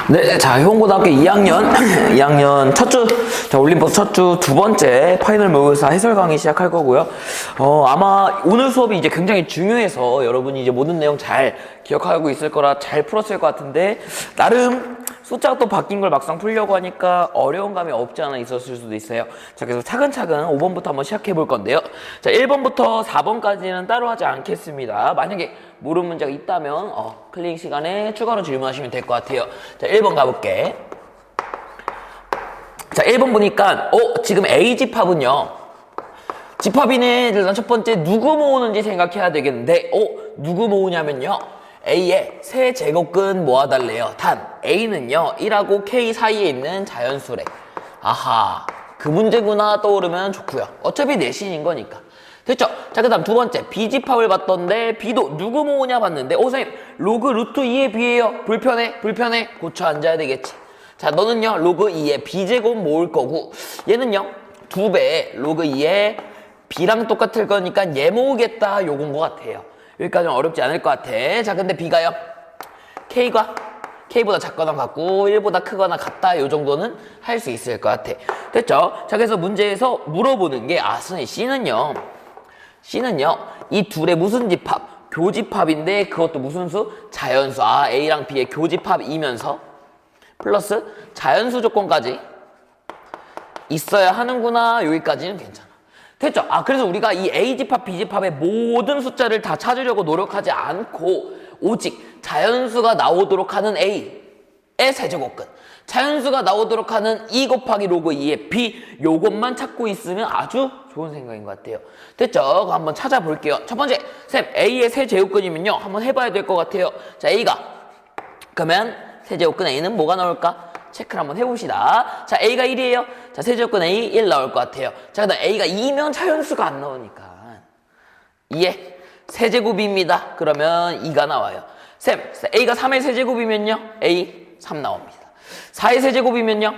네, 자, 효원고등학교 2학년, 2학년 첫 주, 자, 올림버스 첫 주 두 번째 파이널 모의고사 해설 강의 시작할 거고요. 아마 오늘 수업이 이제 굉장히 중요해서 여러분이 이제 모든 내용 잘 기억하고 있을 거라 잘 풀었을 것 같은데, 나름 숫자가 또 바뀐 걸 막상 풀려고 하니까 어려운 감이 없지 않아 있었을 수도 있어요. 자, 그래서 차근차근 5번부터 한번 시작해 볼 건데요. 자, 1번부터 4번까지는 따로 하지 않겠습니다. 만약에 모르는 문제가 있다면 클릭 시간에 추가로 질문하시면 될 것 같아요. 자, 1번 가볼게. 자, 1번 보니까 지금 A 집합은요, 집합이네. 일단 첫 번째 누구 모으는지 생각해야 되겠는데 누구 모으냐면요, A의 세 제곱근 모아달래요. 단 A는요 1하고 K 사이에 있는 자연수래. 아하, 그 문제구나 떠오르면 좋고요. 어차피 내신인 거니까. 됐죠? 자, 그 다음 두 번째 B집합을 봤던데 B도 누구 모으냐 봤는데 선생님 로그 루트 2의 B예요. 불편해 고쳐 앉아야 되겠지. 자, 너는요 로그 2의 B제곱 모을 거고, 얘는요 2배 로그 2의 B랑 똑같을 거니까 얘 모으겠다 요건 것 같아요. 여기까지는 어렵지 않을 것 같아. 자, 근데 B가요 K가 K보다 작거나 같고 1보다 크거나 같다, 요 정도는 할 수 있을 것 같아. 됐죠? 자, 그래서 문제에서 물어보는 게 선생님 C는요 이 둘의 무슨 집합? 교집합인데 그것도 무슨 수? 자연수. A랑 B의 교집합이면서 플러스 자연수 조건까지 있어야 하는구나. 여기까지는 괜찮아. 됐죠? 그래서 우리가 이 A집합, B집합의 모든 숫자를 다 찾으려고 노력하지 않고 오직 자연수가 나오도록 하는 A의 세제곱근, 자연수가 나오도록 하는 2 곱하기 로그 2의 B, 요것만 찾고 있으면 아주 좋은 생각인 것 같아요. 됐죠? 그럼 한번 찾아볼게요. 첫 번째, 쌤, A의 세제곱근이면요 한번 해봐야 될 것 같아요. 자, A가 그러면 세제곱근 A는 뭐가 나올까? 체크를 한번 해봅시다. 자, A가 1이에요. 자, 세제곱근 A 1 나올 것 같아요. 자, 그 다음 A가 2면 자연수가 안 나오니까 2의 세제곱입니다. 그러면 2가 나와요. 쌤, A가 3의 세제곱이면요 A 3 나옵니다. 4의 세제곱이면요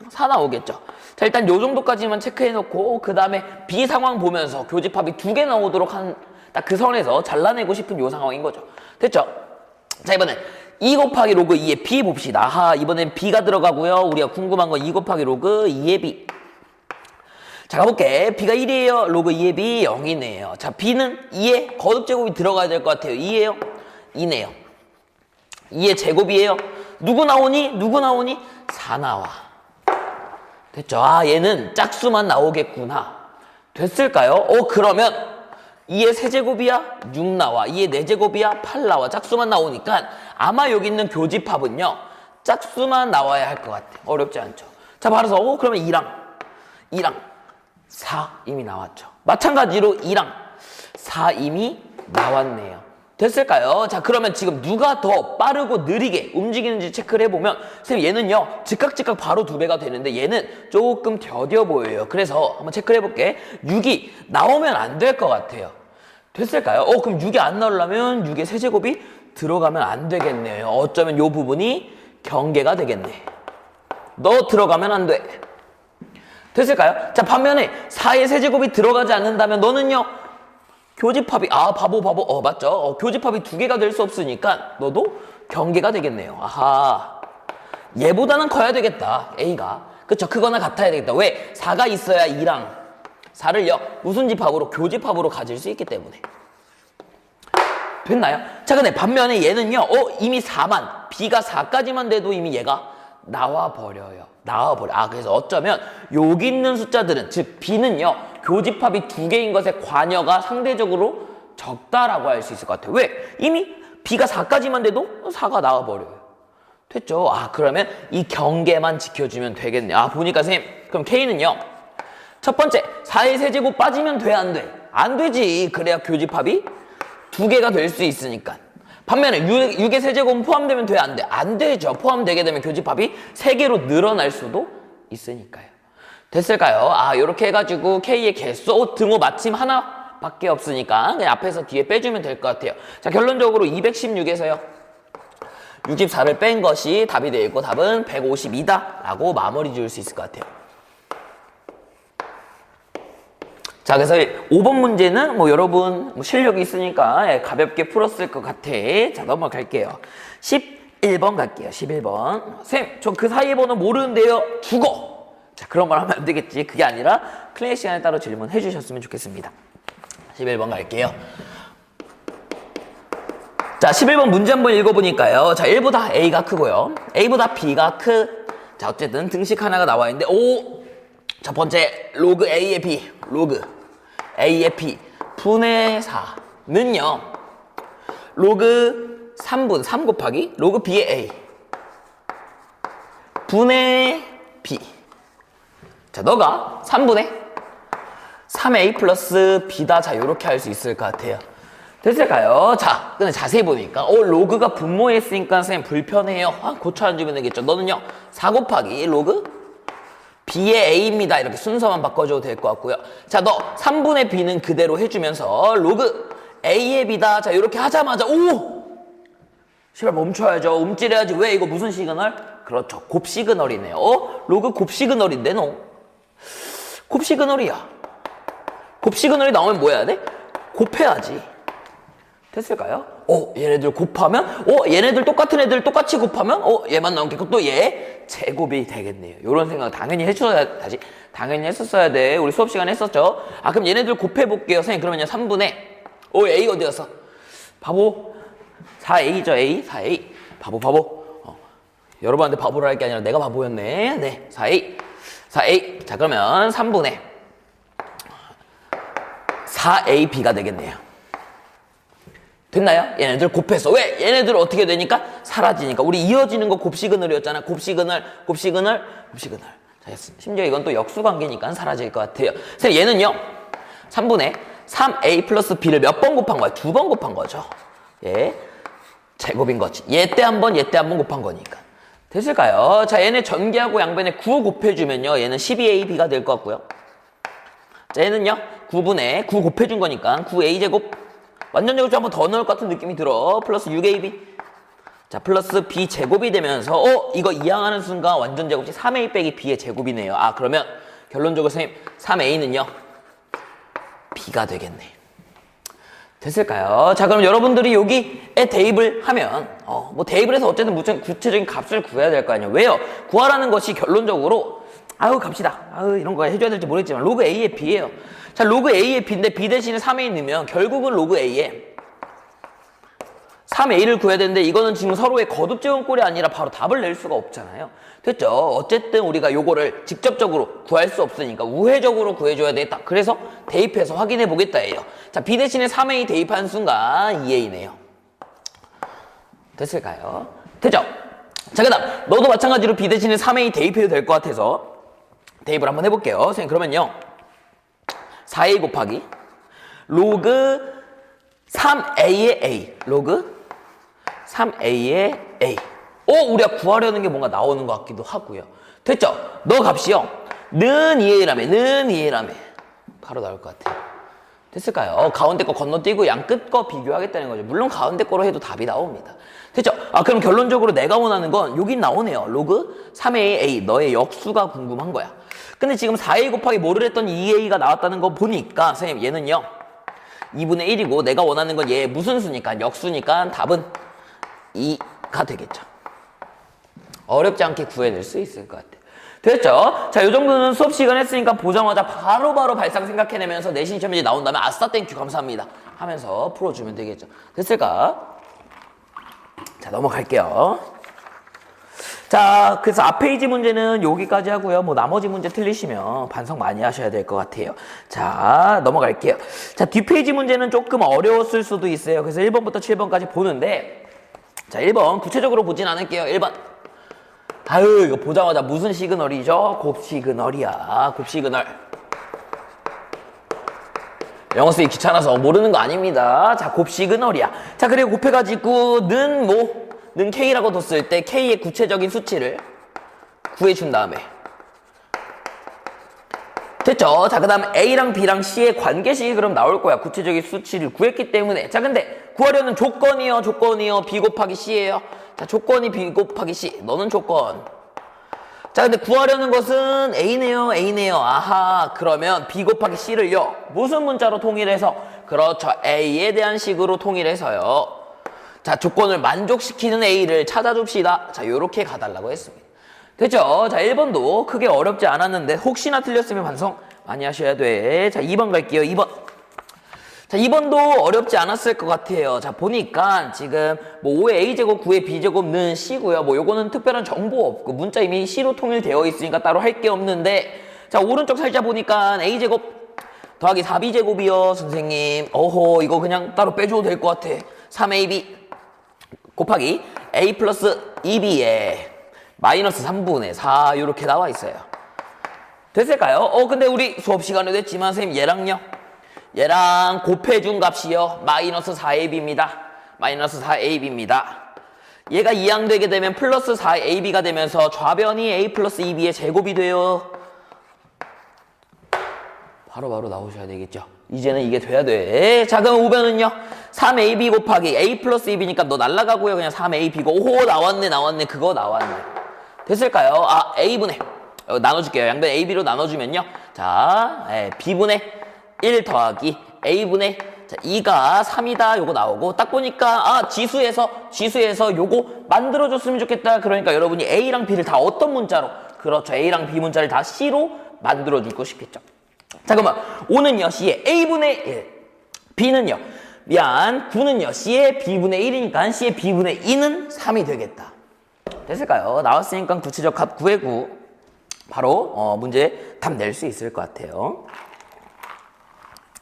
4 나오겠죠. 자, 일단 요 정도까지만 체크해놓고 그 다음에 B 상황 보면서 교집합이 2개 나오도록 한 딱 그 선에서 잘라내고 싶은 요 상황인 거죠. 됐죠? 자, 이번엔 2 곱하기 로그 2의 B 봅시다. 이번엔 B가 들어가고요. 우리가 궁금한 건 2 곱하기 로그 2의 B. 자, 가볼게. B가 1이에요. 로그 2의 B 0이네요. 자, B는 2의 거듭제곱이 들어가야 될 것 같아요. 2예요? 2네요. 2의 제곱이에요. 누구 나오니? 4 나와. 됐죠? 얘는 짝수만 나오겠구나. 됐을까요? 그러면 2의 세제곱이야 6 나와. 2의 4제곱이야 8 나와. 짝수만 나오니까 아마 여기 있는 교집합은요 짝수만 나와야 할 것 같아. 어렵지 않죠? 자, 바로서 그러면 2랑 4 이미 나왔죠. 마찬가지로 2랑 4 이미 나왔네요. 됐을까요? 자, 그러면 지금 누가 더 빠르고 느리게 움직이는지 체크를 해보면 선생님 얘는요 즉각 바로 2배가 되는데 얘는 조금 더뎌 보여요. 그래서 한번 체크를 해볼게. 6이 나오면 안 될 것 같아요. 됐을까요? 그럼 6이 안 나오려면 6의 세제곱이 들어가면 안 되겠네요. 어쩌면 요 부분이 경계가 되겠네. 너 들어가면 안 돼. 됐을까요? 자, 반면에 4의 세제곱이 들어가지 않는다면 너는요 교집합이 바보 맞죠? 교집합이 2개가 될 수 없으니까 너도 경계가 되겠네요. 아하, 얘보다는 커야 되겠다. A가 그쵸? 크거나 같아야 되겠다. 왜? 4가 있어야 2랑 4를요 무슨 집합으로? 교집합으로 가질 수 있기 때문에. 됐나요? 자, 근데 반면에 얘는요 이미 4만 B가 4까지만 돼도 이미 얘가 나와버려요. 그래서 어쩌면 여기 있는 숫자들은, 즉 B는요 교집합이 2개인 것에 관여가 상대적으로 적다라고 할 수 있을 것 같아요. 왜? 이미 B가 4까지만 돼도 4가 나와버려요. 됐죠? 그러면 이 경계만 지켜주면 되겠네. 보니까 선생님, 그럼 K는요 첫 번째 4의 세제곱 빠지면 돼, 안 돼? 안 되지. 그래야 교집합이 2개가 될 수 있으니까. 반면에 6의 세제곱은 포함되면 돼, 안 돼? 안 되죠. 포함되게 되면 교집합이 3개로 늘어날 수도 있으니까요. 됐을까요? 요렇게 해가지고 K의 개수, 등호 마침 하나밖에 없으니까 그냥 앞에서 뒤에 빼주면 될 것 같아요. 자, 결론적으로 216에서요 64를 뺀 것이 답이 되고 답은 152다 라고 마무리 지을 수 있을 것 같아요. 자, 그래서 5번 문제는 여러분 실력이 있으니까 가볍게 풀었을 것 같아. 자, 넘어갈게요. 10 11번 갈게요. 11번. 쌤, 저 그 사이의 번호 모르는데요. 죽어. 자, 그런 말 하면 안 되겠지. 그게 아니라 클래스 시간에 따로 질문해 주셨으면 좋겠습니다. 11번 갈게요. 자, 11번 문제 한번 읽어보니까요. 자, 1보다 A가 크고요. A보다 B가 자, 어쨌든 등식 하나가 나와 있는데, 첫 번째, 로그 A의 B, 로그 A의 B 분의 4는요, 로그 3분, 3 곱하기 로그 B의 A 분의 B. 자, 너가 3분의 3A 플러스 B다. 자, 요렇게 할 수 있을 것 같아요. 됐을까요? 자, 근데 자세히 보니까 로그가 분모했으니까 선생님 불편해요. 고쳐 안 주면 되겠죠. 너는요, 4 곱하기 로그 B의 A입니다. 이렇게 순서만 바꿔줘도 될 것 같고요. 자, 너 3분의 B는 그대로 해주면서 로그 A의 B다. 자, 이렇게 하자마자 시발 멈춰야죠. 움찔해야지. 왜? 이거 무슨 시그널? 그렇죠. 곱 시그널이네요. 로그 곱 시그널인데 너 곱 시그널이야. 곱 시그널이 나오면 뭐 해야 돼? 곱해야지. 됐을까요? 얘네들 곱하면 얘네들 똑같은 애들 똑같이 곱하면 얘만 나오겠고 또 얘 제곱이 되겠네요. 이런 생각 당연히 당연히 했었어야 돼. 우리 수업 시간에 했었죠. 그럼 얘네들 곱해 볼게요. 선생님, 그러면요 3분의 A 어디 갔어? 바보. 4A죠. A 4A 바보. 여러분한테 바보를 할 게 아니라 내가 바보였네. 네, 4A. 자, 그러면 3분의 4AB가 되겠네요. 됐나요? 얘네들 곱해서. 왜? 얘네들 어떻게 되니까? 사라지니까. 우리 이어지는 거 곱시그널이었잖아. 곱시그널. 자, 심지어 이건 또 역수관계니까 사라질 것 같아요. 그래서 얘는요, 3분의 3A 플러스 B를 몇 번 곱한 거야? 2번 곱한 거죠. 제곱인 거지. 얘 때 한 번 곱한 거니까. 됐을까요? 자, 얘네 전개하고 양변에 9 곱해주면요, 얘는 12AB가 될 것 같고요. 자, 얘는요, 9분의 9 곱해준 거니까 9A제곱 완전 제곱수 한번 더 넣을 것 같은 느낌이 들어. 플러스 6AB. 자, 플러스 B 제곱이 되면서 이거 이항하는 순간 완전 제곱이 3A 빼기 B의 제곱이네요. 그러면 결론적으로 선생님 3A는요 B가 되겠네. 됐을까요? 자, 그럼 여러분들이 여기에 대입을 하면 뭐 대입을 해서 어쨌든 무슨 구체적인 값을 구해야 될 거 아니에요. 왜요? 구하라는 것이 결론적으로 갑시다. 이런 거 해줘야 될지 모르겠지만 로그 A의 B예요. 자, 로그 A의 B인데 B 대신에 3A 넣으면 결국은 로그 A에 3A를 구해야 되는데 이거는 지금 서로의 거듭 재운 꼴이 아니라 바로 답을 낼 수가 없잖아요. 됐죠? 어쨌든 우리가 요거를 직접적으로 구할 수 없으니까 우회적으로 구해줘야 되겠다. 그래서 대입해서 확인해 보겠다예요. 자, B 대신에 3A 대입한 순간 2A네요. 됐을까요? 됐죠? 자, 그 다음 너도 마찬가지로 B 대신에 3A 대입해도 될 것 같아서 대입을 한번 해볼게요. 선생님, 그러면요 4A 곱하기 로그 3A의 A 로그 3A의 A. 우리가 구하려는 게 뭔가 나오는 것 같기도 하고요. 됐죠? 너 값이요 는 2A라며 바로 나올 것 같아요. 됐을까요? 가운데 거 건너뛰고 양 끝 거 비교하겠다는 거죠. 물론 가운데 거로 해도 답이 나옵니다. 됐죠? 그럼 결론적으로 내가 원하는 건 여기 나오네요. 로그 3A의 A. 너의 역수가 궁금한 거야. 근데 지금 4A 곱하기 뭐를 했더니 2A가 나왔다는 거 보니까 선생님, 얘는요 2분의 1이고 내가 원하는 건 얘 무슨 수니까 역수니까 답은 2가 되겠죠. 어렵지 않게 구해낼 수 있을 것 같아요. 됐죠? 자, 요 정도는 수업 시간 했으니까 보자마자 바로바로 발상 생각해내면서 내신 시험지 나온다면 아싸 땡큐 감사합니다 하면서 풀어주면 되겠죠. 됐을까? 자, 넘어갈게요. 자, 그래서 앞 페이지 문제는 여기까지 하고요. 뭐 나머지 문제 틀리시면 반성 많이 하셔야 될 것 같아요. 자, 넘어갈게요. 자, 뒷 페이지 문제는 조금 어려웠을 수도 있어요. 그래서 1번부터 7번까지 보는데, 자, 1번 구체적으로 보진 않을게요. 1번. 이거 보자마자 무슨 시그널이죠? 곱 시그널이야. 곱 시그널. 영어 쓰기 귀찮아서 모르는 거 아닙니다. 자, 곱 시그널이야. 자, 그리고 곱해가지고 는 K라고 뒀을 때 K의 구체적인 수치를 구해준 다음에 됐죠? 자, 그 다음에 A랑 B랑 C의 관계식이 그럼 나올 거야. 구체적인 수치를 구했기 때문에. 자, 근데 구하려는 조건이요. B 곱하기 C예요. 자, 조건이 B 곱하기 C. 너는 조건. 자, 근데 구하려는 것은 A네요. 아하, 그러면 B 곱하기 C를요 무슨 문자로 통일해서? 그렇죠, A에 대한 식으로 통일해서요. 자, 조건을 만족시키는 A를 찾아줍시다. 자, 요렇게 가달라고 했습니다. 됐죠? 자, 1번도 크게 어렵지 않았는데 혹시나 틀렸으면 반성 많이 하셔야 돼. 자, 2번 갈게요. 2번. 자, 2번도 어렵지 않았을 것 같아요. 자, 보니까 지금 뭐 5의 A제곱, 9의 B제곱는 C고요. 뭐 요거는 특별한 정보 없고 문자 이미 C로 통일되어 있으니까 따로 할 게 없는데, 자, 오른쪽 살짝 보니까 A제곱 더하기 4B제곱이요. 선생님, 어허, 이거 그냥 따로 빼줘도 될 것 같아. 3AB 곱하기 A 플러스 2B에 마이너스 3분의 4 이렇게 나와 있어요. 됐을까요? 근데 우리 수업 시간에도 했지만 선생님 얘랑 곱해준 값이요. 마이너스 4AB입니다. 마이너스 4AB입니다. 얘가 이항되게 되면 플러스 4AB가 되면서 좌변이 A 플러스 2B의 제곱이 돼요. 바로바로 나오셔야 되겠죠. 이제는 이게 돼야 돼. 자, 그럼 우변은요. 3AB 곱하기 A 플러스 2B니까 너 날라가고요. 그냥 3AB고. 오호, 나왔네. 그거 나왔네. 됐을까요? 아, A분의. 나눠줄게요. 양변 AB로 나눠주면요. 자, B분의 1 더하기 A분의, 자, 2가 3이다. 요거 나오고. 딱 보니까, 지수에서 요거 만들어줬으면 좋겠다. 그러니까 여러분이 A랑 B를 다 어떤 문자로? 그렇죠. A랑 B 문자를 다 C로 만들어주고 싶겠죠. 자, 그러면 O는요, C의 A분의 1. B는요, 9는요, C의 B분의 1이니까 C의 B분의 2는 3이 되겠다. 됐을까요? 나왔으니까 구체적 값 9의 9. 바로, 문제 답 낼 수 있을 것 같아요.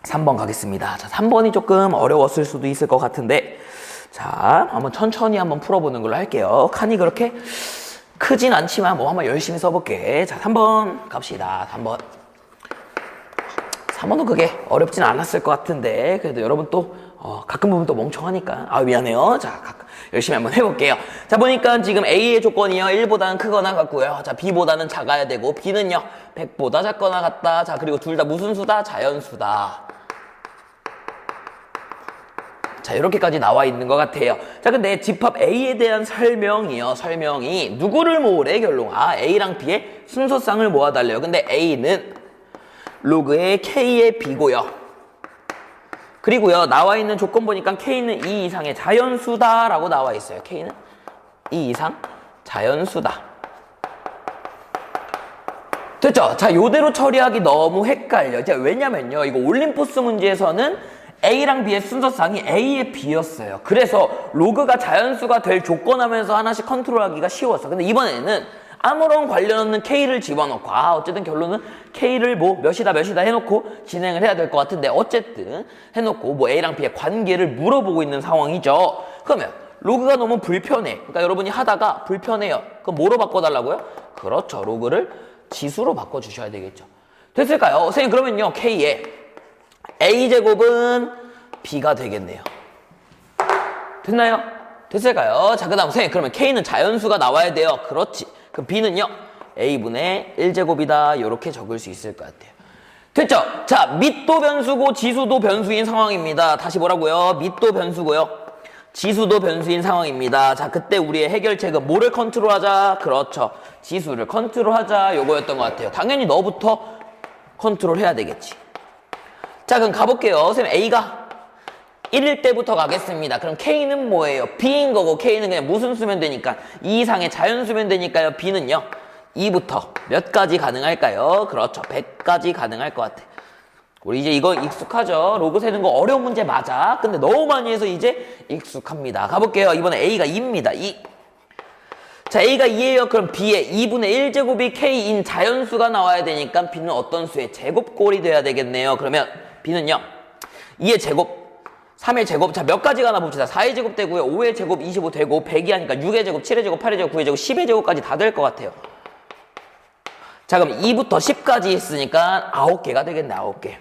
3번 가겠습니다. 자, 3번이 조금 어려웠을 수도 있을 것 같은데, 자, 한번 천천히 한번 풀어보는 걸로 할게요. 칸이 그렇게 크진 않지만 뭐 한번 열심히 써볼게. 자, 3번 갑시다. 3번. 3번도 그게 어렵진 않았을 것 같은데, 그래도 여러분 또 가끔 보면 또 멍청하니까, 아, 미안해요. 자, 열심히 한번 해볼게요. 자, 보니까 지금 A의 조건이요, 1보다는 크거나 같고요. 자, B보다는 작아야 되고, B는요 100보다 작거나 같다. 자, 그리고 둘 다 무슨 수다? 자연수다. 자, 이렇게까지 나와 있는 것 같아요. 자, 근데 집합 A에 대한 설명이 누구를 모으래? 결론. 아, A랑 B의 순서쌍을 모아달래요. 근데 A는 로그의 K의 B고요. 그리고요, 나와 있는 조건 보니까 K는 2 이상의 자연수다라고 나와 있어요. K는 2 이상 자연수다. 됐죠? 자, 요대로 처리하기 너무 헷갈려. 자, 왜냐면요, 이거 올림포스 문제에서는 A랑 B의 순서쌍이 A의 B였어요. 그래서 로그가 자연수가 될 조건 하면서 하나씩 컨트롤하기가 쉬웠어. 근데 이번에는 아무런 관련 없는 K를 집어넣고, 어쨌든 결론은 K를 뭐 몇이다 해놓고 진행을 해야 될 것 같은데, 어쨌든 해놓고 뭐 A랑 B의 관계를 물어보고 있는 상황이죠. 그러면 로그가 너무 불편해. 그러니까 여러분이 하다가 불편해요. 그럼 뭐로 바꿔달라고요? 그렇죠. 로그를 지수로 바꿔주셔야 되겠죠. 됐을까요? 선생님, 그러면요, K의 A제곱은 B가 되겠네요. 됐나요? 됐을까요? 자, 그 다음 선생님, 그러면 K는 자연수가 나와야 돼요. 그렇지. 그럼 B는요, A분의 1제곱이다. 이렇게 적을 수 있을 것 같아요. 됐죠? 자, 밑도 변수고 지수도 변수인 상황입니다. 다시 뭐라고요? 밑도 변수고요, 지수도 변수인 상황입니다. 자, 그때 우리의 해결책은 뭐를 컨트롤하자? 그렇죠. 지수를 컨트롤하자. 요거였던 것 같아요. 당연히 너부터 컨트롤해야 되겠지. 자, 그럼 가볼게요. 선생님, A가 1일 때부터 가겠습니다. 그럼 K는 뭐예요? B인 거고, K는 그냥 무슨 수면 되니까 2 이상의 자연수면 되니까요. B는요 2부터 몇 가지 가능할까요? 그렇죠, 100까지 가능할 것 같아. 우리 이제 이거 익숙하죠? 로그 세는 거 어려운 문제 맞아. 근데 너무 많이 해서 이제 익숙합니다. 가볼게요. 이번에 A가 2입니다. 2. 자, A가 2예요. 그럼 B의 2분의 1제곱이 K인 자연수가 나와야 되니까 B는 어떤 수의 제곱꼴이 돼야 되겠네요. 그러면 B는요 2의 제곱, 3의 제곱, 자, 몇 가지 가나 봅시다. 4의 제곱 되고요, 5의 제곱 25 되고, 100이 하니까 6의 제곱, 7의 제곱, 8의 제곱, 9의 제곱, 10의 제곱까지 다 될 것 같아요. 자, 그럼 2부터 10까지 있으니까 9개가 되겠네. 9개.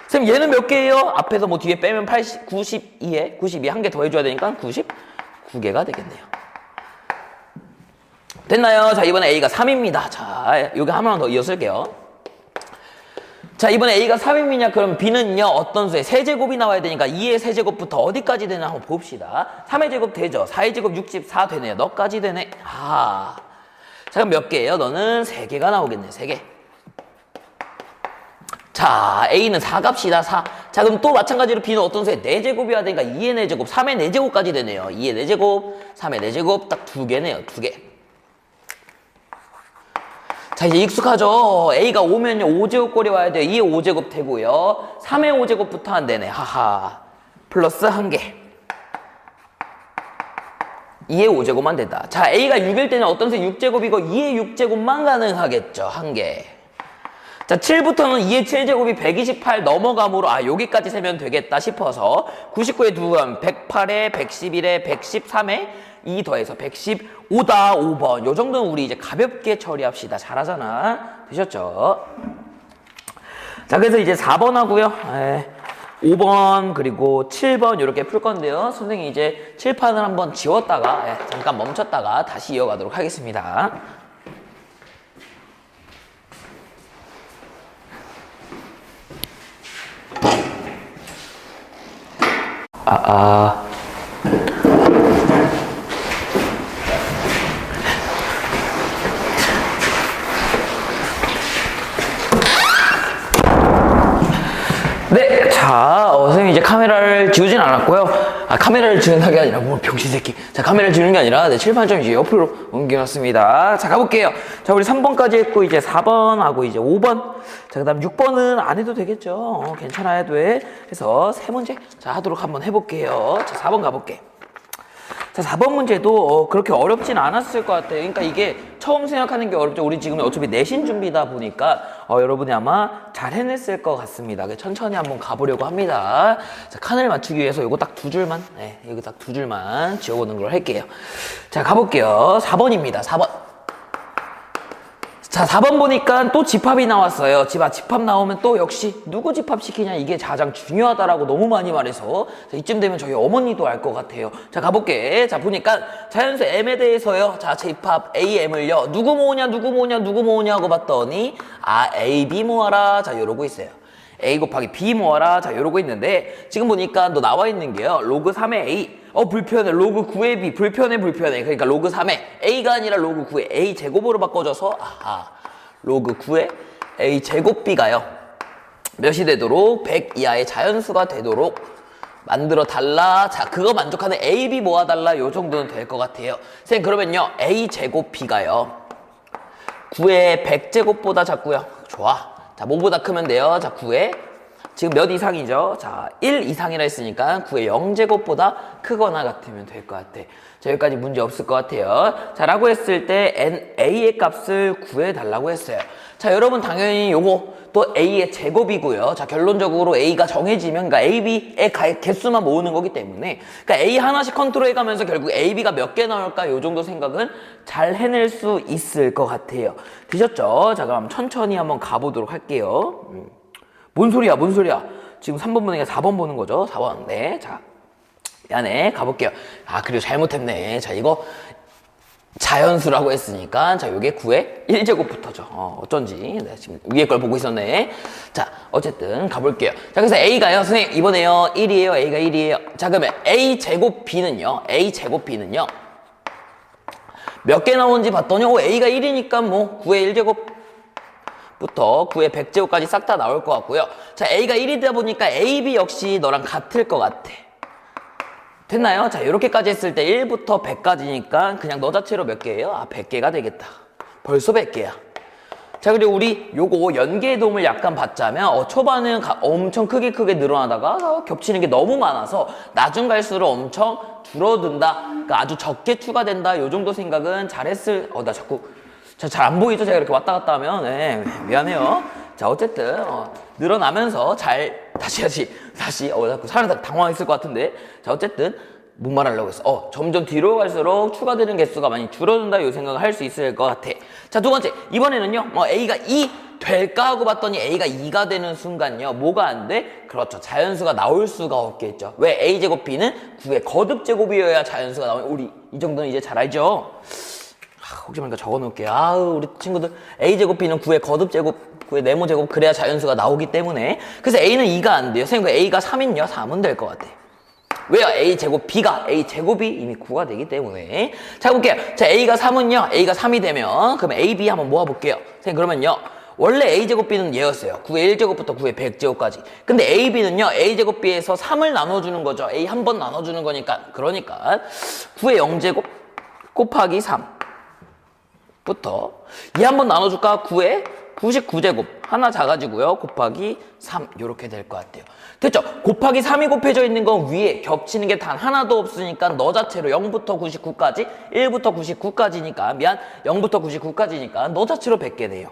선생님, 얘는 몇 개예요? 앞에서 뭐 뒤에 빼면 92 한 개 더 해줘야 되니까 99개가 되겠네요. 됐나요? 자, 이번에 A가 3입니다. 자, 여기 하나만 더 이어쓸게요. 자, 이번에 A가 3입니다. 그럼 B는요, 어떤 수의 세제곱이 나와야 되니까 2의 세제곱부터 어디까지 되나 한번 봅시다. 3의 제곱 되죠? 4의 제곱 64 되네요. 너까지 되네. 자, 그럼 몇 개예요? 너는 3개가 나오겠네. 3개. 자, A는 4 값이다, 4. 자, 그럼 또 마찬가지로 B는 어떤 수에 4제곱이어야 되니까 2의 4제곱, 3의 4제곱까지 되네요. 2의 4제곱, 3의 4제곱, 딱 2개네요, 2개. 자, 이제 익숙하죠? A가 오면요, 5제곱꼴이 와야 돼요. 2의 5제곱 되고요. 3의 5제곱부터 안 되네, 하하. 플러스 1개. 2의 5제곱만 된다. 자, A가 6일 때는 어떤 수 6제곱이고 2의 6제곱만 가능하겠죠, 1개. 자, 7부터는 2의 7제곱이 128 넘어가므로 여기까지 세면 되겠다 싶어서 99에 2번 108에 111에 113에 2 더해서 115다 5번. 요 정도는 우리 이제 가볍게 처리합시다. 잘하잖아. 되셨죠? 자, 그래서 이제 4번 하고요. 5번 그리고 7번 이렇게 풀 건데요. 선생님이 이제 칠판을 한번 지웠다가 잠깐 멈췄다가 다시 이어가도록 하겠습니다. 네, 자, 선생님 이제 카메라를 지우진 않았고요. 카메라를 지우는 게 아니라, 병신 새끼. 자, 카메라를 지우는 게 아니라, 칠판 좀 이제 옆으로 옮겨놨습니다. 자, 가볼게요. 자, 우리 3번까지 했고, 이제 4번하고 이제 5번. 자, 그 다음 6번은 안 해도 되겠죠. 괜찮아야 돼. 그래서 세 문제, 자, 하도록 한번 해볼게요. 자, 4번 가볼게. 자, 4번 문제도 그렇게 어렵진 않았을 것 같아요. 그러니까 이게 처음 생각하는 게 어렵죠. 우리 지금 어차피 내신 준비다 보니까 여러분이 아마 잘 해냈을 것 같습니다. 천천히 한번 가보려고 합니다. 자, 칸을 맞추기 위해서 이거 딱 2줄만, 여기 딱 2줄만 지워보는 걸 할게요. 자, 가볼게요. 4번입니다. 4번. 자, 4번 보니까 또 집합이 나왔어요. 집합 나오면 또 역시 누구 집합시키냐 이게 가장 중요하다라고 너무 많이 말해서 자, 이쯤 되면 저희 어머니도 알 것 같아요. 자, 가볼게. 자, 보니까 자연수 M에 대해서요. 자, 집합 AM을요. 누구 모으냐 하고 봤더니 A, B 모아라. 자, 이러고 있어요. A 곱하기 B 모아라. 자, 이러고 있는데 지금 보니까 너 나와 있는 게요. 로그 3의 A. 불편해. 로그 9의 B. 불편해. 그러니까 로그 3의 A가 아니라 로그 9의 A 제곱으로 바꿔줘서 로그 9의 A 제곱 B가요. 몇이 되도록 100 이하의 자연수가 되도록 만들어 달라. 자, 그거 만족하는 A, B 모아달라. 요 정도는 될 것 같아요. 선생님, 그러면요. A 제곱 B가요. 9의 100제곱보다 작고요. 좋아. 자, 뭐보다 크면 돼요? 자, 9의 지금 몇 이상이죠? 자, 1 이상이라 했으니까 9의 0제곱보다 크거나 같으면 될 것 같아. 자, 여기까지 문제 없을 것 같아요. 자, 라고 했을 때 A의 값을 구해달라고 했어요. 자, 여러분 당연히 요거 또 A의 제곱이고요. 자, 결론적으로 A가 정해지면 그러니까 A, B의 개수만 모으는 거기 때문에 그러니까 A 하나씩 컨트롤해가면서 결국 A, B가 몇 개 나올까 요 정도 생각은 잘 해낼 수 있을 것 같아요. 되셨죠? 자, 그럼 천천히 한번 가보도록 할게요. 뭔 소리야? 지금 3번 보는 게 4번 보는 거죠? 4번. 네. 자, 미안해. 가볼게요. 그리고 잘못했네. 자, 이거 자연수라고 했으니까 자, 요게 9의 1제곱부터죠. 어쩐지. 네, 지금 위에 걸 보고 있었네. 자, 어쨌든 가볼게요. 자, 그래서 A가요. 선생님, 이번에요. 1이에요. A가 1이에요. 자, 그러면 A 제곱 B는요. 몇 개 나오는지 봤더니 A가 1이니까 뭐 9의 1제곱 부터 9의 100제곱까지 싹 다 나올 것 같고요. 자, A가 1이다 보니까 A, B 역시 너랑 같을 것 같아. 됐나요? 자, 이렇게까지 했을 때 1부터 100까지니까 그냥 너 자체로 몇 개예요? 100개가 되겠다. 벌써 100개야. 자, 그리고 우리 요거 연계의 도움을 약간 받자면 초반은 엄청 크게 늘어나다가 겹치는 게 너무 많아서 나중 갈수록 엄청 줄어든다. 그러니까 아주 적게 추가된다. 요 정도 생각은 잘했을... 나 자꾸... 잘 안 보이죠? 제가 이렇게 왔다 갔다 하면. 네, 미안해요. 자, 어쨌든 늘어나면서 다시 자꾸 사람들 당황했을 것 같은데. 자, 어쨌든 뭔 말하려고 했어? 점점 뒤로 갈수록 추가되는 개수가 많이 줄어든다. 이 생각을 할 수 있을 것 같아. 자, 두 번째. 이번에는요. A가 2 될까 하고 봤더니 A가 2가 되는 순간요. 뭐가 안 돼? 그렇죠. 자연수가 나올 수가 없겠죠. 왜? A제곱 B는 9의 거듭제곱이어야 자연수가 나오는 우리 이 정도는 이제 잘 알죠? 혹시 모르니까 적어놓을게요. 우리 친구들 A제곱 B는 9의 거듭제곱 9의 네모제곱 그래야 자연수가 나오기 때문에 그래서 A는 2가 안 돼요. 선생님 A가 3인요? 3은 될 것 같아. 왜요? A제곱 B가 A제곱이 이미 9가 되기 때문에 자 볼게요. 자, A가 3은요? A가 3이 되면 그럼 A, B 한번 모아볼게요. 선생님 그러면요 원래 a제곱 b는 얘였어요. 9의 1제곱부터 9의 100제곱까지. 근데 a, b는요. a제곱 b에서 3을 나눠주는 거죠. a 한 번 나눠주는 거니까. 그러니까 9의 0제곱 곱하기 3부터 얘 한 번 나눠줄까? 9의 99제곱 하나 작아지고요. 곱하기 3 이렇게 될 것 같아요. 됐죠? 곱하기 3이 곱해져 있는 건 위에 겹치는 게 단 하나도 없으니까 너 자체로 0부터 99까지 1부터 99까지니까 미안 0부터 99까지니까 너 자체로 100개 돼요.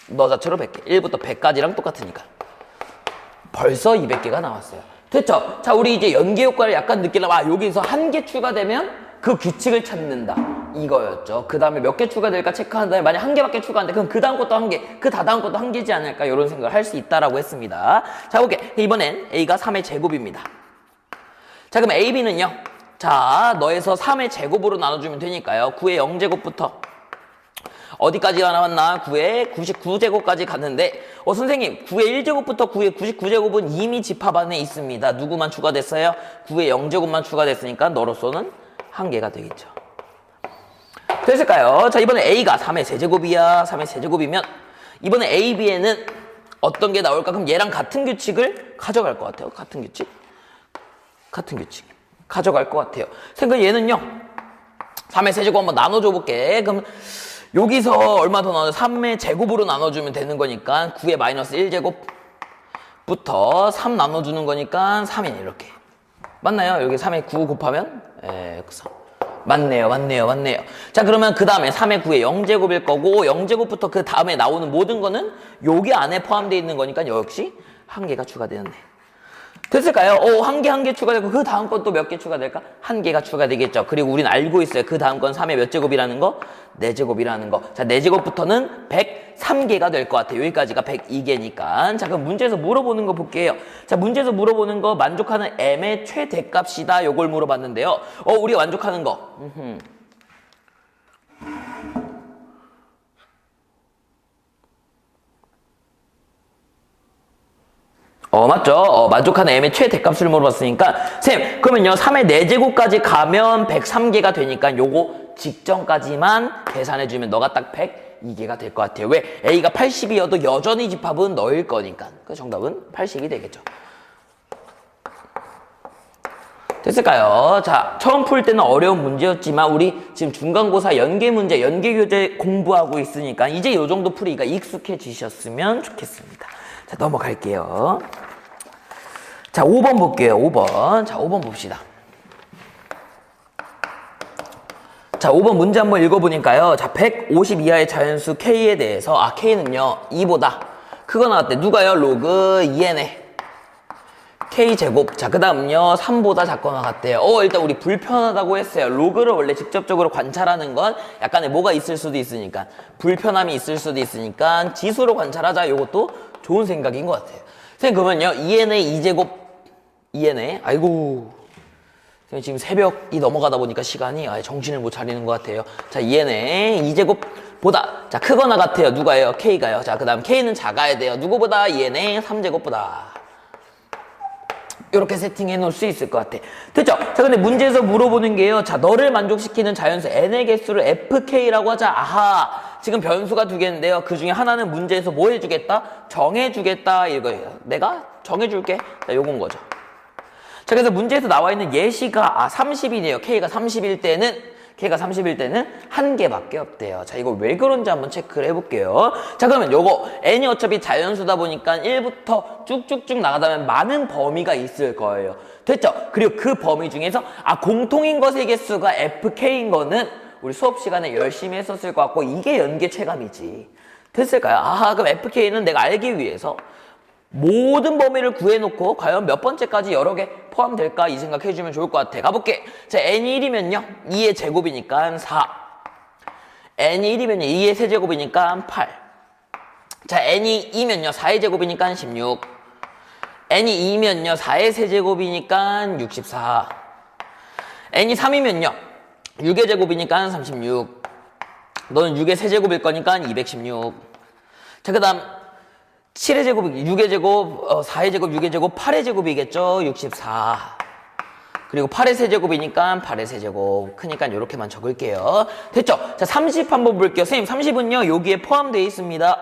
너 자체로 100개 1부터 100까지랑 똑같으니까 벌써 200개가 나왔어요. 됐죠? 자 우리 이제 연계 효과를 약간 느끼려면 여기서 한 개 추가되면 그 규칙을 찾는다 이거였죠. 그 다음에 몇 개 추가될까 체크한 다음에 만약 한 개밖에 추가한데 그럼 그 다음 것도 한 개, 그 다다음 것도 한 개지 않을까 이런 생각을 할 수 있다라고 했습니다. 자 볼게. 이번엔 a가 3의 제곱입니다. 자 그럼 a, b는요. 자 너에서 3의 제곱으로 나눠주면 되니까요. 9의 0제곱부터 어디까지가 나왔나? 9의 99제곱까지 갔는데 선생님 9의 1제곱부터 9의 99제곱은 이미 집합 안에 있습니다. 누구만 추가됐어요? 9의 0제곱만 추가됐으니까 너로서는 한 개가 되겠죠. 됐을까요? 자 이번에 a가 3의 세제곱이야. 3의 세제곱이면 이번에 a, b에는 어떤 게 나올까? 그럼 얘랑 같은 규칙을 가져갈 것 같아요. 같은 규칙 가져갈 것 같아요. 생각 얘는요 3의 세제곱 한번 나눠줘 볼게. 그럼 여기서 얼마 더 나눠? 3의 제곱으로 나눠주면 되는 거니까 9의 마이너스 1제곱부터 3 나눠주는 거니까 3인 이렇게 맞나요? 여기 3의 9 곱하면 3 맞네요. 자 그러면 그 다음에 3의 9의 0제곱일 거고 0제곱부터 그 다음에 나오는 모든 거는 여기 안에 포함되어 있는 거니까 역시 한 개가 추가되는데 됐을까요? 한 개 추가되고 그 다음 건 또 몇 개 추가될까? 한 개가 추가되겠죠. 그리고 우린 알고 있어요. 그 다음 건 3의 몇 제곱이라는 거? 4제곱이라는 거. 자 4제곱부터는 103개가 될 것 같아요. 여기까지가 102개니까. 자 그럼 문제에서 물어보는 거 볼게요. 자 문제에서 물어보는 거 만족하는 m의 최대값이다. 요걸 물어봤는데요. 우리가 만족하는 거. 맞죠? 만족하는 m의 최대값을 물어봤으니까 쌤 그러면요 3의 4제곱까지 가면 103개가 되니까 요거 직전까지만 계산해주면 너가 딱 102개가 될 것 같아요. 왜? a가 80이어도 여전히 집합은 너일 거니까 그 정답은 80이 되겠죠. 됐을까요? 자 처음 풀 때는 어려운 문제였지만 우리 지금 중간고사 연계 문제 연계 교재 공부하고 있으니까 이제 요 정도 풀이가 익숙해지셨으면 좋겠습니다. 자 넘어갈게요. 자 5번 볼게요. 5번. 자 5번 봅시다. 자 5번 문제 한번 읽어보니까요. 자 150 이하의 자연수 K에 대해서 K는요 2보다 크거 나왔대. 누가요? 로그 2n에 K제곱. 자 그 다음요 3보다 작거 나갔대요. 일단 우리 불편하다고 했어요. 로그를 원래 직접적으로 관찰하는 건 약간의 뭐가 있을 수도 있으니까 불편함이 있을 수도 있으니까 지수로 관찰하자. 요것도 좋은 생각인 것 같아요. 선생님 그러면요 2n의 2제곱 2n의 아이고 지금 새벽이 넘어가다 보니까 시간이 정신을 못 차리는 것 같아요. 자 2n의 2제곱보다 자 크거나 같아요. 누가요? K가요. 자 그 다음 K는 작아야 돼요. 누구보다? 2n의 3제곱보다 이렇게 세팅해 놓을 수 있을 것 같아. 됐죠? 자 근데 문제에서 물어보는 게요. 자 너를 만족시키는 자연수 n의 개수를 fk라고 하자. 아하 지금 변수가 두 개인데요. 그 중에 하나는 문제에서 뭐 해주겠다? 정해주겠다 이거예요. 내가 정해줄게. 자 요건 거죠. 자 그래서 문제에서 나와 있는 예시가 30이네요. K가 30일 때는 한 개밖에 없대요. 자 이거 왜 그런지 한번 체크를 해볼게요. 자 그러면 요거 n이 어차피 자연수다 보니까 1부터 쭉쭉쭉 나가다면 많은 범위가 있을 거예요. 됐죠? 그리고 그 범위 중에서 공통인 것의 개수가 fk인 거는 우리 수업 시간에 열심히 했었을 것 같고 이게 연계 체감이지. 됐을까요? 그럼 fk는 내가 알기 위해서 모든 범위를 구해놓고 과연 몇 번째까지 여러 개 포함될까 이 생각해주면 좋을 것 같아. 가볼게. 자 n이 1이면요 2의 제곱이니까 4 n이 1이면요 2의 세제곱이니까 8 자 n이 2면요 4의 제곱이니까 16 n이 2면요 4의 세제곱이니까 64 n이 3이면요 6의 제곱이니까 36 너는 6의 세제곱일 거니까 216 자 그 다음 7의 제곱, 6의 제곱, 4의 제곱, 6의 제곱, 8의 제곱이겠죠? 64. 그리고 8의 세제곱이니까 8의 세제곱. 크니까 이렇게만 적을게요. 됐죠? 자, 30 한번 볼게요. 선생님, 30은요, 여기에 포함되어 있습니다.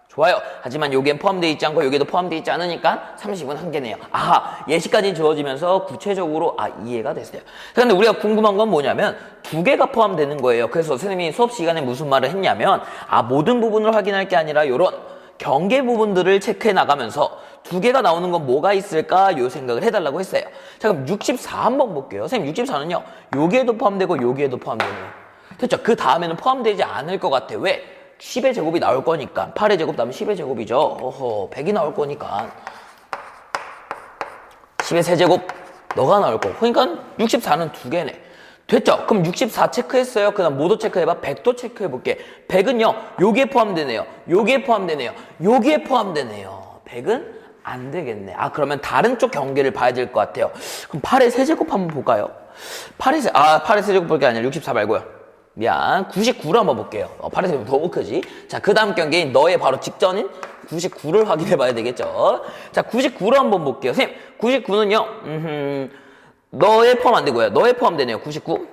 좋아요. 하지만 여기엔 포함되어 있지 않고 여기에도 포함되어 있지 않으니까 30은 한 개네요. 아하, 예시까지 지워지면서 구체적으로 이해가 됐어요. 그런데 우리가 궁금한 건 뭐냐면 두 개가 포함되는 거예요. 그래서 선생님이 수업 시간에 무슨 말을 했냐면 모든 부분을 확인할 게 아니라 이런 경계 부분들을 체크해 나가면서 두 개가 나오는 건 뭐가 있을까 요 생각을 해달라고 했어요. 자, 그럼 64 한번 볼게요. 선생님, 64는요 여기에도 포함되고 여기에도 포함되네요. 됐죠? 그 다음에는 포함되지 않을 것 같아. 왜? 10의 제곱이 나올 거니까 8의 제곱 다음에 10의 제곱이죠. 어허, 100이 나올 거니까 10의 세제곱 너가 나올 거고, 그러니까 64는 두 개네. 됐죠? 그럼 64 체크했어요. 그 다음 뭐도 체크해봐? 100도 체크해볼게. 100은요 여기에 포함되네요, 여기에 포함되네요, 여기에 포함되네요. 100은 안 되겠네. 그러면 다른 쪽 경계를 봐야 될 것 같아요. 그럼 8의 세제곱 한번 볼까요? 8의 세제곱 볼 게 아니라 64 말고요. 미안, 99로 한번 볼게요. 8의 세제곱 너무 크지? 자, 그 다음 경계인 너의 바로 직전인 99를 확인해 봐야 되겠죠? 자, 99로 한번 볼게요. 선생님, 99는요, 너에 포함 안 되고요. 너에 포함되네요. 99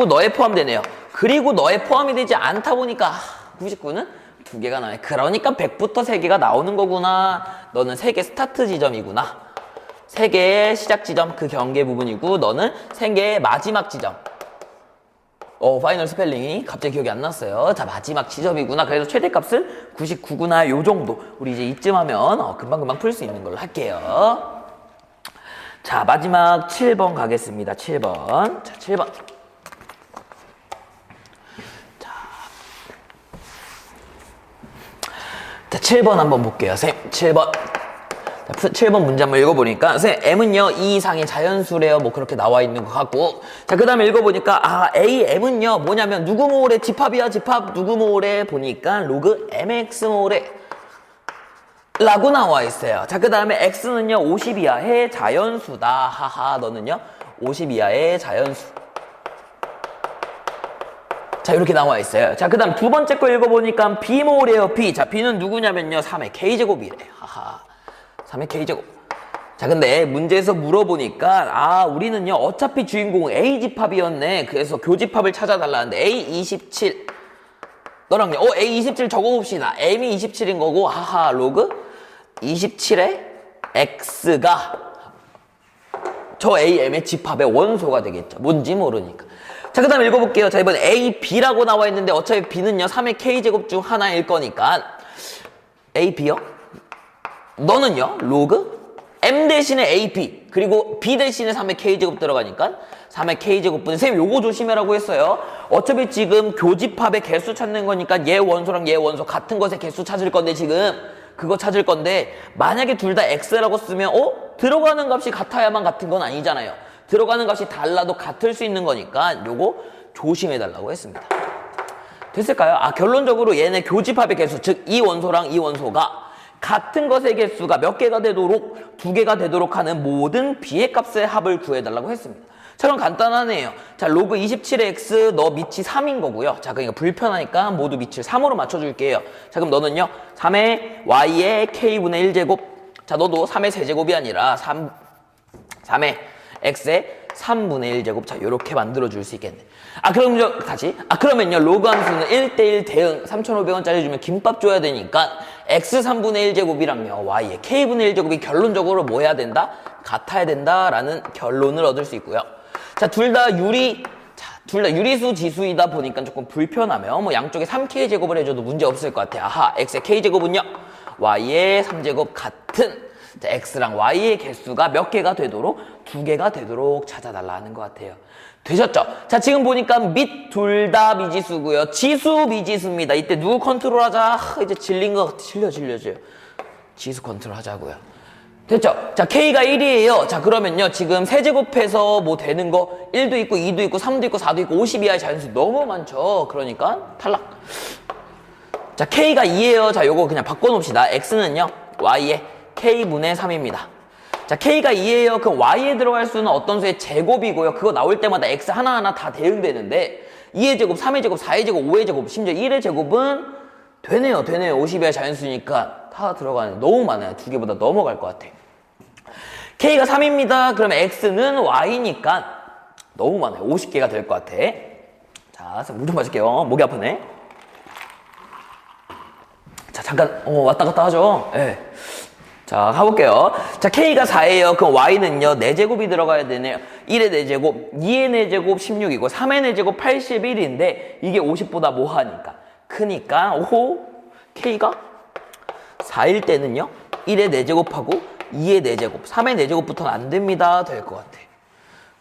너에 포함되네요. 그리고 너에 포함이 되지 않다 보니까 99는 두 개가 나와요. 그러니까 100부터 3개가 나오는 거구나. 너는 3개 스타트 지점이구나. 3개의 시작 지점, 그 경계 부분이고, 너는 3개의 마지막 지점. 파이널 스펠링이 갑자기 기억이 안 났어요. 자, 마지막 지점이구나. 그래서 최대값은 99구나. 요 정도. 우리 이제 이쯤 하면 금방금방 풀 수 있는 걸로 할게요. 자, 마지막 7번 가겠습니다. 7번. 자, 7번. 자, 7번 한번 볼게요. 선생님, 7번. 자, 7번 문제 한번 읽어보니까, 선생님, M은요, 2 이상의 자연수래요. 뭐 그렇게 나와 있는 것 같고. 자, 그 다음에 읽어보니까, A, M은요, 뭐냐면, 누구 모을의 집합이야, 집합. 누구 모을의 보니까, 로그 MX 모을의 라고 나와 있어요. 자, 그 다음에 X는요, 50 이하의 자연수다. 하하, 너는요, 50 이하의 자연수. 자, 이렇게 나와 있어요. 자, 그 다음 두 번째 거 읽어보니까 B 모을이에요, B. 자, B는 누구냐면요, 3의 K제곱이래요. 하하. 3의 K제곱. 자, 근데 문제에서 물어보니까 우리는요 어차피 주인공은 A집합이었네. 그래서 교집합을 찾아달라는데 A27 너랑요 A27 적어봅시다. M이 27인 거고, 하하, 로그 27의 X가 저 AM의 집합의 원소가 되겠죠. 뭔지 모르니까. 자, 그 다음에 읽어볼게요. 자, 이번 A, B라고 나와 있는데 어차피 B는요 3의 K제곱 중 하나일 거니까 A, B요? 너는요 로그 M 대신에 AP 그리고 B 대신에 3의 K제곱 들어가니까 3의 K제곱분. 선생님, 요거 조심해라고 했어요. 어차피 지금 교집합의 개수 찾는 거니까 얘 원소랑 얘 원소 같은 것의 개수 찾을 건데, 지금 그거 찾을 건데, 만약에 둘 다 X라고 쓰면 들어가는 값이 같아야만 같은 건 아니잖아요. 들어가는 값이 달라도 같을 수 있는 거니까 요거 조심해달라고 했습니다. 됐을까요? 결론적으로 얘네 교집합의 개수, 즉 이 원소랑 이 원소가 같은 것의 개수가 몇 개가 되도록, 2개가 되도록 하는 모든 B의 값의 합을 구해달라고 했습니다. 자, 그럼 간단하네요. 자, 로그 27의 X 너 밑이 3인 거고요. 자, 그러니까 불편하니까 모두 밑을 3으로 맞춰줄게요. 자, 그럼 너는요 3의 Y의 K분의 1제곱. 자, 너도 3의 세제곱이 아니라 3의 X의 3분의 1제곱. 자, 요렇게 만들어줄 수 있겠네. 그럼 다시. 그러면요 로그 함수는 1대1 대응 3,500원짜리 주면 김밥 줘야 되니까 X 3분의 1제곱이랑요 Y의 K분의 1제곱이 결론적으로 뭐 해야 된다? 같아야 된다라는 결론을 얻을 수 있고요. 자, 둘 다 유리수 지수이다 보니까 조금 불편하며 뭐 양쪽에 3K 제곱을 해줘도 문제 없을 것 같아요. X의 K제곱은요 Y의 3제곱 같은, 자, X랑 Y의 개수가 몇 개가 되도록 2개가 되도록 찾아달라는 것 같아요. 되셨죠? 자, 지금 보니까 밑 둘 다 미지수고요. 지수 미지수입니다. 이때 누구 컨트롤하자? 이제 질린 것 같아. 질려줘요. 지수 컨트롤 하자고요. 됐죠? 자, K가 1이에요. 자, 그러면요 지금 세제곱해서 뭐 되는 거 1도 있고 2도 있고 3도 있고 4도 있고 50 이하의 자연수 너무 많죠. 그러니까 탈락. 자, K가 2예요. 자, 요거 그냥 바꿔놓읍시다. X는요 Y의 K분의 3입니다. 자, K가 2예요. 그럼 Y에 들어갈 수는 어떤 수의 제곱이고요. 그거 나올 때마다 X 하나하나 다 대응되는데 2의 제곱, 3의 제곱, 4의 제곱, 5의 제곱, 심지어 1의 제곱은 되네요. 50의 자연수니까 다 들어가는, 너무 많아요. 2개보다 넘어갈 것 같아. K가 3입니다. 그럼 X는 Y니까 너무 많아요. 50개가 될 것 같아. 자, 물 좀 마실게요. 목이 아프네. 자, 잠깐, 왔다 갔다 하죠. 예. 자, 가볼게요. 자, K가 4예요. 그럼 Y는요, 4제곱이 들어가야 되네요. 1의 4제곱, 2의 4제곱 16이고, 3의 4제곱 81인데, 이게 50보다 뭐하니까? 크니까, 오호, K가 4일 때는요, 1의 4제곱하고, 2의 4제곱, 3의 4제곱부터는 안 됩니다. 될 것 같아.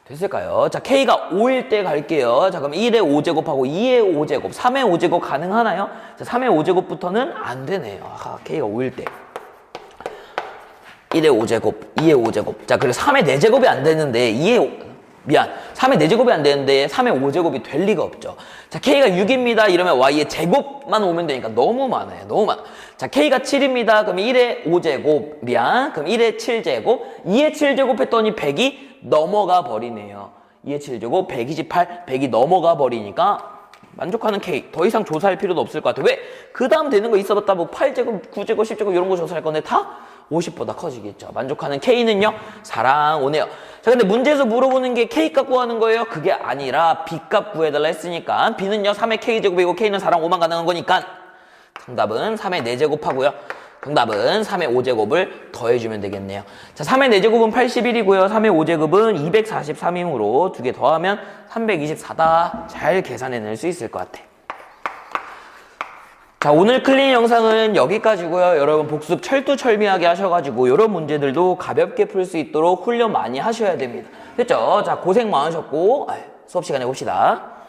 됐을까요? 자, K가 5일 때 갈게요. 자, 그럼 1의 5제곱하고 2의 5제곱, 3의 5제곱 가능하나요? 자, 3의 5제곱부터는 안 되네요. 아하, K가 5일 때. 1의 5제곱, 2의 5제곱. 자, 그리고 3의 4제곱이 안 되는데, 3의 4제곱이 안 되는데, 3의 5제곱이 될 리가 없죠. 자, K가 6입니다. 이러면 Y의 제곱만 오면 되니까 너무 많아요. 너무 많아. 자, K가 7입니다. 그럼 1의 5제곱, 그럼 1의 7제곱, 2의 7제곱 했더니 100이 넘어가 버리네요. 2의 7제곱, 128, 100이 넘어가 버리니까, 만족하는 K. 더 이상 조사할 필요도 없을 것 같아. 왜? 그 다음 되는 거 있어봤다 뭐 8제곱, 9제곱, 10제곱 이런 거 조사할 건데 다 50보다 커지겠죠. 만족하는 K는요, 4랑 5네요. 자, 근데 문제에서 물어보는 게 K값 구하는 거예요? 그게 아니라 B값 구해달라 했으니까 B는요, 3의 K제곱이고 K는 4랑 5만 가능한 거니까 정답은 3의 4제곱 하고요. 정답은 3의 5제곱을 더해주면 되겠네요. 자, 3의 4제곱은 81이고요. 3의 5제곱은 243이므로 두 개 더하면 324다. 잘 계산해낼 수 있을 것 같아. 자, 오늘 클린 영상은 여기까지고요. 여러분 복습 철두철미하게 하셔가지고 이런 문제들도 가볍게 풀 수 있도록 훈련 많이 하셔야 됩니다. 됐죠? 자, 고생 많으셨고 수업 시간에 봅시다.